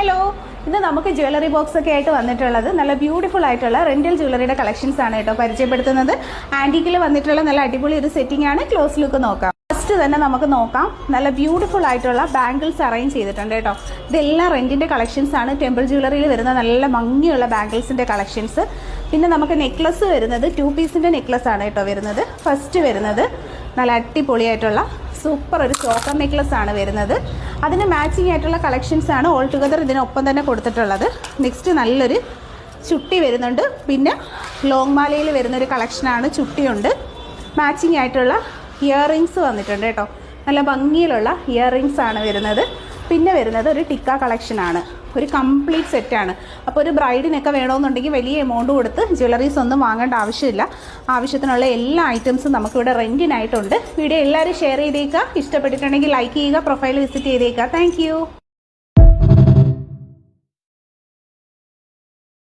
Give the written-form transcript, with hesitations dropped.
Hello, ഇന്ന് നമുക്ക് jewellery box ഒക്കെ ആയിട്ട് വന്നിട്ടുള്ളത് നല്ല ബ്യൂട്ടിഫുൾ ആയിട്ടുള്ള റെന്റൽ ജ്വല്ലറിയുടെ കളക്ഷൻസ് ആണ് കേട്ടോ പരിചയപ്പെടുത്തുന്നത്. ആന്റിക്കിൽ വന്നിട്ടുള്ള നല്ല അടിപൊളി ഒരു സെറ്റിംഗ് ആണ്. ക്ലോസ് ലുക്ക് നോക്കാം. ഫസ്റ്റ് തന്നെ നമുക്ക് നോക്കാം, നല്ല ബ്യൂട്ടിഫുൾ ആയിട്ടുള്ള ബാംഗിൾസ് അറേഞ്ച് ചെയ്തിട്ടുണ്ട് കേട്ടോ. ഇതെല്ലാം റെന്റിന്റെ കളക്ഷൻസ് ആണ്. ടെമ്പിൾ ജ്വല്ലറിയിൽ വരുന്ന നല്ല ഭംഗിയുള്ള ബാംഗിൾസിന്റെ കളക്ഷൻസ്. പിന്നെ നമുക്ക് നെക്ലസ് വരുന്നത് 2 പീസിന്റെ നെക്ലസ് ആണ് കേട്ടോ വരുന്നത്. ഫസ്റ്റ് വരുന്നത് നല്ല അടിപൊളിയായിട്ടുള്ള സൂപ്പർ ഒരു ചോക്കർ നെക്ലസ് ആണ് വരുന്നത്. അതിന് മാച്ചിങ് ആയിട്ടുള്ള കളക്ഷൻസ് ആണ് ഓൾ ടുഗദർ ഇതിനൊപ്പം തന്നെ കൊടുത്തിട്ടുള്ളത്. നെക്സ്റ്റ് നല്ലൊരു ചുട്ടി വരുന്നുണ്ട്. പിന്നെ ലോങ് മാലയിൽ വരുന്നൊരു കളക്ഷനാണ്. ചുട്ടിയുണ്ട്. മാച്ചിങ് ആയിട്ടുള്ള ഇയർ റിങ്സ് വന്നിട്ടുണ്ട് കേട്ടോ. നല്ല ഭംഗിയിലുള്ള ഇയർ റിങ്സ് ആണ് വരുന്നത്. പിന്നെ വരുന്നത് ഒരു ടിക്ക കളക്ഷനാണ്. ഒരു കംപ്ലീറ്റ് സെറ്റാണ്. അപ്പോൾ ഒരു ബ്രൈഡിനൊക്കെ വേണമെന്നുണ്ടെങ്കിൽ വലിയ എമൗണ്ട് കൊടുത്ത് ജ്വല്ലറീസ് ഒന്നും വാങ്ങേണ്ട ആവശ്യമില്ല. ആവശ്യത്തിനുള്ള എല്ലാ ഐറ്റംസും നമുക്കിവിടെ റെൻറ്റിനായിട്ടുണ്ട്. വീഡിയോ എല്ലാവരും ഷെയർ ചെയ്തേക്കുക. ഇഷ്ടപ്പെട്ടിട്ടുണ്ടെങ്കിൽ ലൈക്ക് ചെയ്യുക. പ്രൊഫൈൽ വിസിറ്റ് ചെയ്തേക്കുക. താങ്ക്